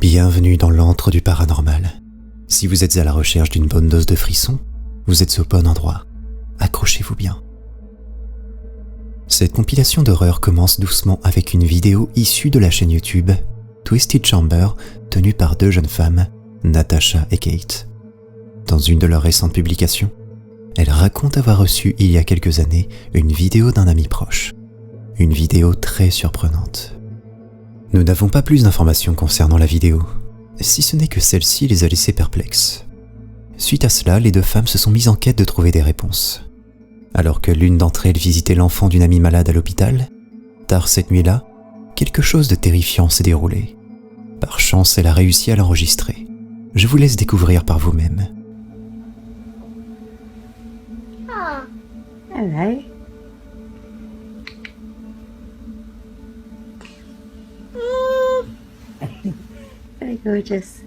Bienvenue dans l'antre du paranormal. Si vous êtes à la recherche d'une bonne dose de frissons, vous êtes au bon endroit. Accrochez-vous bien. Cette compilation d'horreur commence doucement avec une vidéo issue de la chaîne YouTube Twisted Chamber, tenue par deux jeunes femmes, Natasha et Kate. Dans une de leurs récentes publications, elles racontent avoir reçu il y a quelques années une vidéo d'un ami proche. Une vidéo très surprenante. Nous n'avons pas plus d'informations concernant la vidéo, si ce n'est que celle-ci les a laissés perplexes. Suite à cela, les deux femmes se sont mises en quête de trouver des réponses. Alors que l'une d'entre elles visitait l'enfant d'une amie malade à l'hôpital, tard cette nuit-là, quelque chose de terrifiant s'est déroulé. Par chance, elle a réussi à l'enregistrer. Je vous laisse découvrir par vous-même. Hello. Very gorgeous.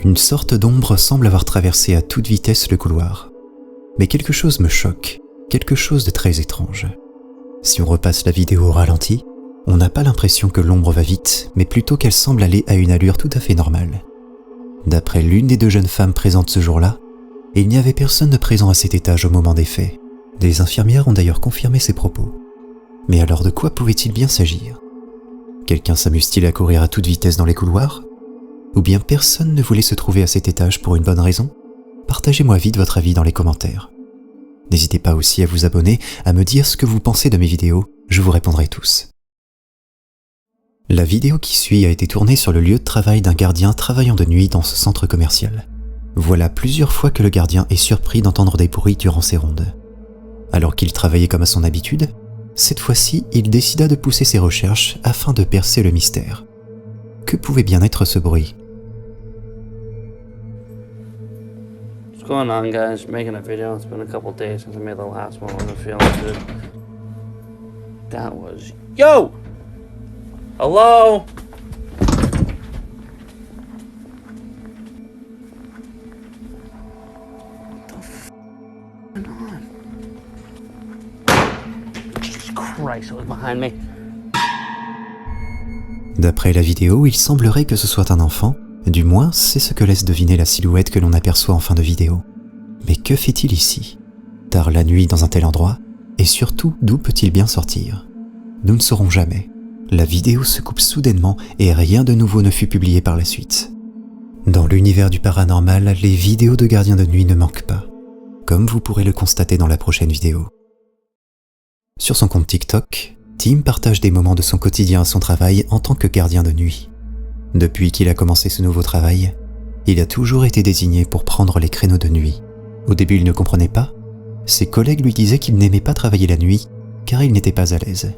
Une sorte d'ombre semble avoir traversé à toute vitesse le couloir. Mais quelque chose me choque, quelque chose de très étrange. Si on repasse la vidéo au ralenti, on n'a pas l'impression que l'ombre va vite, mais plutôt qu'elle semble aller à une allure tout à fait normale. D'après l'une des deux jeunes femmes présentes ce jour-là, il n'y avait personne de présent à cet étage au moment des faits. Des infirmières ont d'ailleurs confirmé ces propos. Mais alors de quoi pouvait-il bien s'agir? Quelqu'un s'amuse-t-il à courir à toute vitesse dans les couloirs? Ou bien personne ne voulait se trouver à cet étage pour une bonne raison? Partagez-moi vite votre avis dans les commentaires. N'hésitez pas aussi à vous abonner, à me dire ce que vous pensez de mes vidéos, je vous répondrai tous. La vidéo qui suit a été tournée sur le lieu de travail d'un gardien travaillant de nuit dans ce centre commercial. Voilà plusieurs fois que le gardien est surpris d'entendre des bruits durant ses rondes. Alors qu'il travaillait comme à son habitude, cette fois-ci, il décida de pousser ses recherches afin de percer le mystère. Que pouvait bien être ce bruit? What's going on, guys? Making a video. It's been a couple days since I made the last one. I'm feeling good. That was... Yo! Hello? What the f*** going on? Jesus Christ, it was behind me. D'après la vidéo, il semblerait que ce soit un enfant, du moins c'est ce que laisse deviner la silhouette que l'on aperçoit en fin de vidéo. Mais que fait-il ici? Tard la nuit dans un tel endroit? Et surtout, d'où peut-il bien sortir? Nous ne saurons jamais. La vidéo se coupe soudainement et rien de nouveau ne fut publié par la suite. Dans l'univers du paranormal, les vidéos de gardiens de nuit ne manquent pas, comme vous pourrez le constater dans la prochaine vidéo. Sur son compte TikTok, Tim partage des moments de son quotidien à son travail en tant que gardien de nuit. Depuis qu'il a commencé ce nouveau travail, il a toujours été désigné pour prendre les créneaux de nuit. Au début, il ne comprenait pas. Ses collègues lui disaient qu'il n'aimait pas travailler la nuit car il n'était pas à l'aise.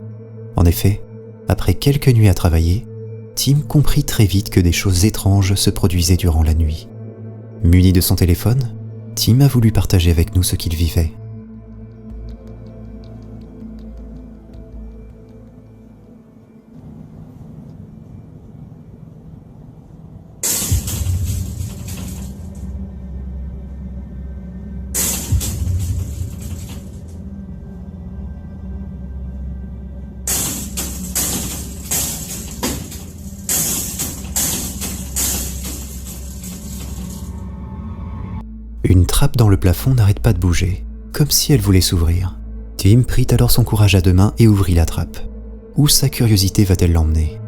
En effet, après quelques nuits à travailler, Tim comprit très vite que des choses étranges se produisaient durant la nuit. Muni de son téléphone, Tim a voulu partager avec nous ce qu'il vivait. Une trappe dans le plafond n'arrête pas de bouger, comme si elle voulait s'ouvrir. Tim prit alors son courage à deux mains et ouvrit la trappe. Où sa curiosité va-t-elle l'emmener?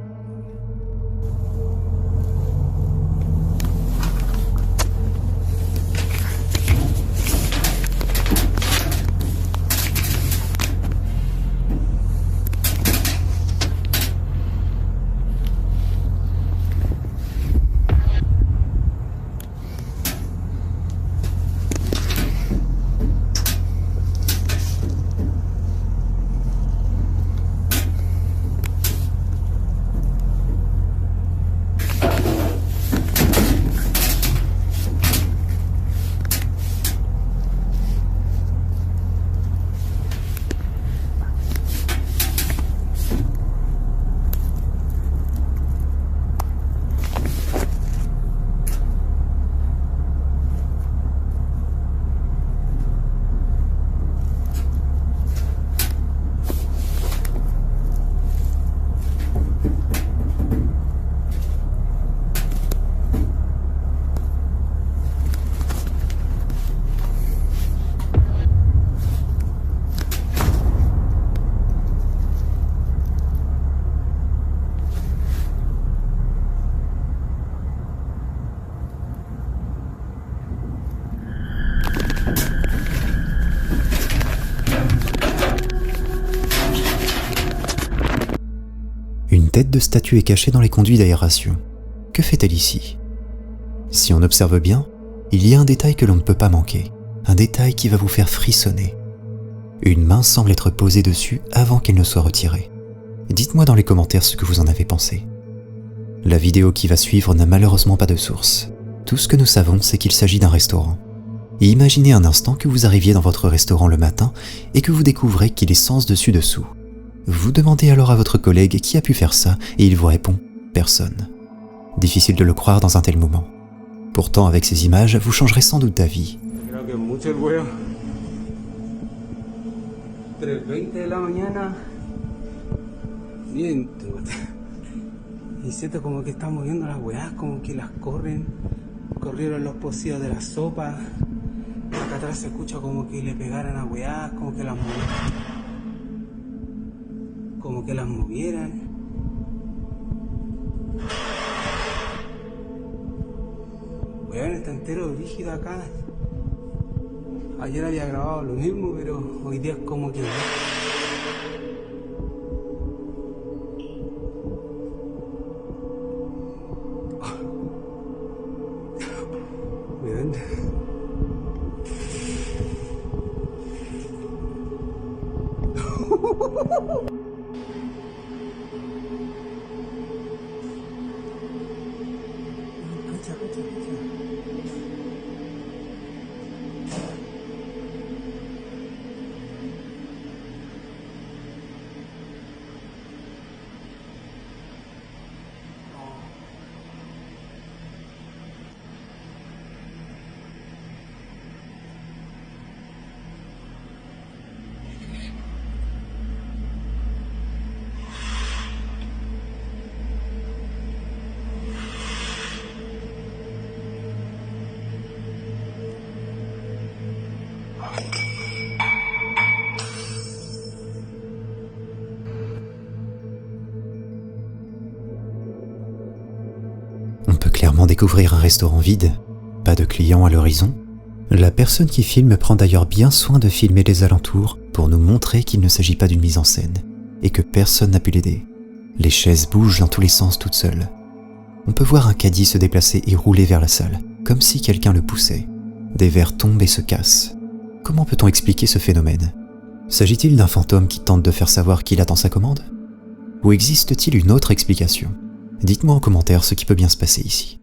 tête de statue est cachée dans les conduits d'aération. Que fait-elle ici? Si on observe bien, il y a un détail que l'on ne peut pas manquer, un détail qui va vous faire frissonner. Une main semble être posée dessus avant qu'elle ne soit retirée. Dites-moi dans les commentaires ce que vous en avez pensé. La vidéo qui va suivre n'a malheureusement pas de source. Tout ce que nous savons, c'est qu'il s'agit d'un restaurant. Et imaginez un instant que vous arriviez dans votre restaurant le matin et que vous découvrez qu'il est sens dessus-dessous. Vous demandez alors à votre collègue qui a pu faire ça et il vous répond « personne ». Difficile de le croire dans un tel moment. Pourtant, avec ces images, vous changerez sans doute d'avis. 3:20 de la mañana, viento, y siento como que están moviendo las weas, como que las corrieron los pocillos de la sopa, acá atrás se escucha como que le pegaran a weas, como que las movieran. Weón, está entero rígido acá. Ayer había grabado lo mismo, pero hoy día es como que... Weón. Cacha. On peut clairement découvrir un restaurant vide, pas de clients à l'horizon. La personne qui filme prend d'ailleurs bien soin de filmer les alentours pour nous montrer qu'il ne s'agit pas d'une mise en scène et que personne n'a pu l'aider. Les chaises bougent dans tous les sens toutes seules. On peut voir un caddie se déplacer et rouler vers la salle, comme si quelqu'un le poussait. Des verres tombent et se cassent. Comment peut-on expliquer ce phénomène? S'agit-il d'un fantôme qui tente de faire savoir qu'il attend sa commande? Ou existe-t-il une autre explication? Dites-moi en commentaire ce qui peut bien se passer ici.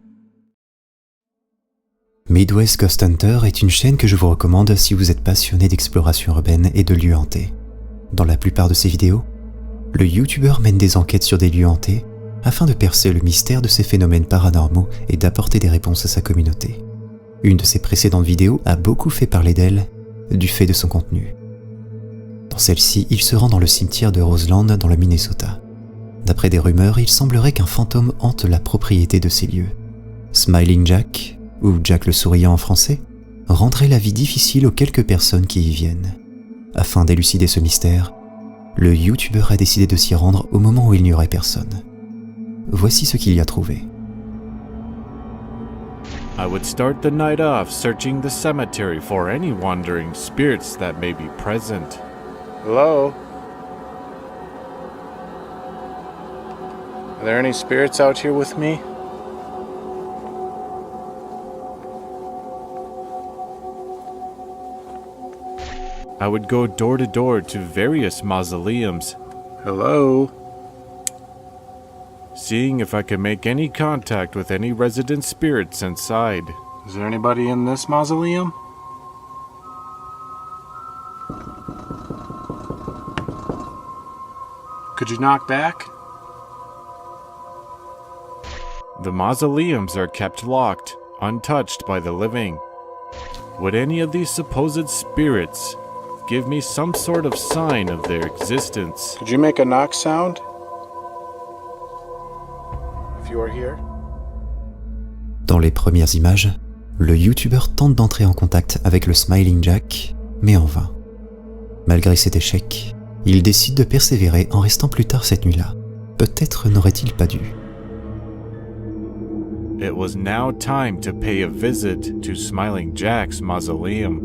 Midwest Ghost Hunter est une chaîne que je vous recommande si vous êtes passionné d'exploration urbaine et de lieux hantés. Dans la plupart de ses vidéos, le youtubeur mène des enquêtes sur des lieux hantés afin de percer le mystère de ces phénomènes paranormaux et d'apporter des réponses à sa communauté. Une de ses précédentes vidéos a beaucoup fait parler d'elle, du fait de son contenu. Dans celle-ci, il se rend dans le cimetière de Roseland dans le Minnesota. D'après des rumeurs, il semblerait qu'un fantôme hante la propriété de ces lieux. Smiling Jack, ou Jack le souriant en français, rendrait la vie difficile aux quelques personnes qui y viennent. Afin d'élucider ce mystère, le youtubeur a décidé de s'y rendre au moment où il n'y aurait personne. Voici ce qu'il y a trouvé. I would start the night off searching the cemetery for any wandering spirits that may be present. Hello? Are there any spirits out here with me? I would go door to door to various mausoleums, Hello? seeing if I could make any contact with any resident spirits inside. Is there anybody in this mausoleum? Could you knock back? The mausoleums are kept locked, untouched by the living. Would any of these supposed spirits give me some sort of sign of their existence? Could you make a knock sound? If you are here? Dans les premières images, le youtubeur tente d'entrer en contact avec le Smiling Jack, mais en vain. Malgré cet échec, il décide de persévérer en restant plus tard cette nuit-là. Peut-être n'aurait-il pas dû. It was now time to pay a visit to Smiling Jack's mausoleum.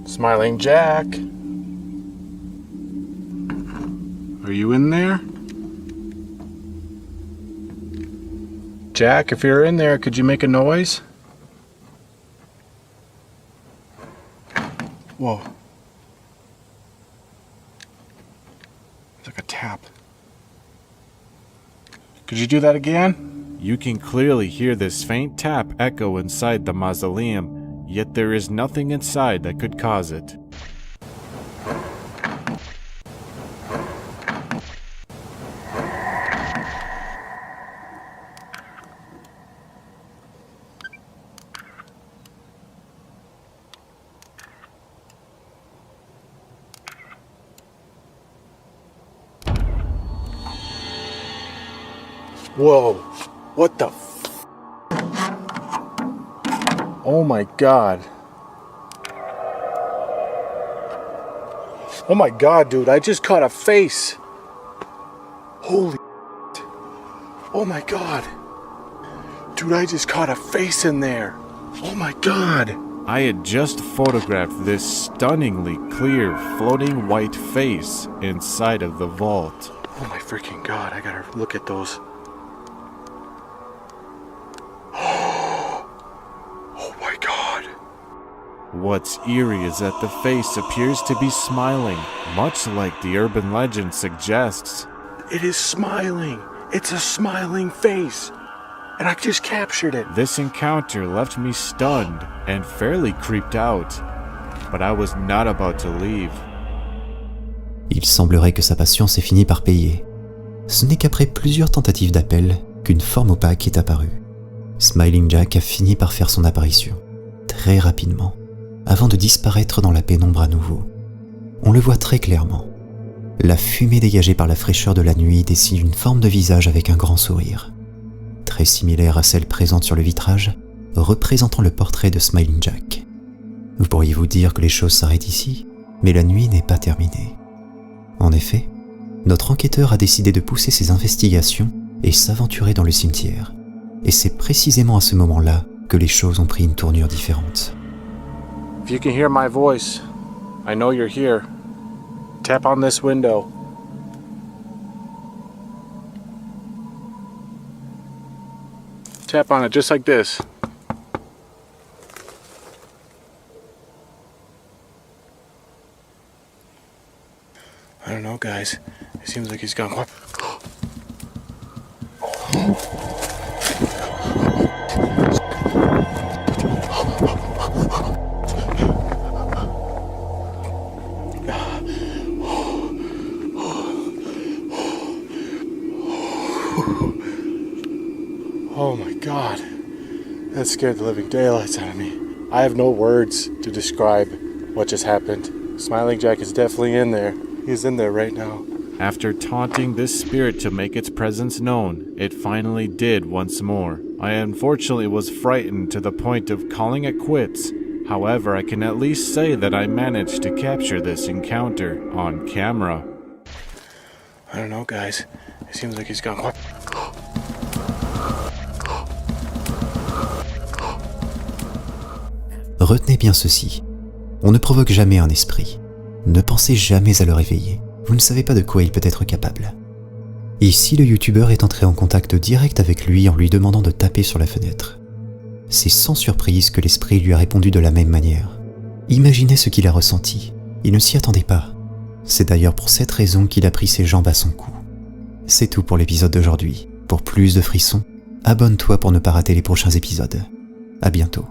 Smiling Jack? Are you in there? Jack, if you're in there, could you make a noise? Whoa. It's like a tap. Could you do that again? You can clearly hear this faint tap echo inside the mausoleum, yet there is nothing inside that could cause it. Whoa. What the Oh my god. Oh my god, dude. I just caught a face. Holy Oh my god. Dude, I just caught a face in there. Oh my god. I had just photographed this stunningly clear, floating white face inside of the vault. Oh my freaking god. I gotta look at those. What's eerie is that the face appears to be smiling, much like the urban legend suggests. It is smiling. It's a smiling face. And I just captured it. This encounter left me stunned and fairly creeped out, but I was not about to leave. Il semblerait que sa patience ait fini par payer. Ce n'est qu'après plusieurs tentatives d'appel qu'une forme opaque est apparue. Smiling Jack a fini par faire son apparition, très rapidement, avant de disparaître dans la pénombre à nouveau. On le voit très clairement. La fumée dégagée par la fraîcheur de la nuit dessine une forme de visage avec un grand sourire, très similaire à celle présente sur le vitrage, représentant le portrait de Smiling Jack. Vous pourriez vous dire que les choses s'arrêtent ici, mais la nuit n'est pas terminée. En effet, notre enquêteur a décidé de pousser ses investigations et s'aventurer dans le cimetière. Et c'est précisément à ce moment-là que les choses ont pris une tournure différente. If you can hear my voice, I know you're here. Tap on this window. Tap on it just like this. I don't know, guys. It seems like he's gone quiet. Oh my god. That scared the living daylights out of me. I have no words to describe what just happened. Smiling Jack is definitely in there. He's in there right now. After taunting this spirit to make its presence known, it finally did once more. I unfortunately was frightened to the point of calling it quits. However, I can at least say that I managed to capture this encounter on camera. I don't know, guys. It seems like he's gone quiet. Retenez bien ceci. On ne provoque jamais un esprit. Ne pensez jamais à le réveiller. Vous ne savez pas de quoi il peut être capable. Ici, le youtubeur est entré en contact direct avec lui en lui demandant de taper sur la fenêtre. C'est sans surprise que l'esprit lui a répondu de la même manière. Imaginez ce qu'il a ressenti. Il ne s'y attendait pas. C'est d'ailleurs pour cette raison qu'il a pris ses jambes à son cou. C'est tout pour l'épisode d'aujourd'hui. Pour plus de frissons, abonne-toi pour ne pas rater les prochains épisodes. À bientôt.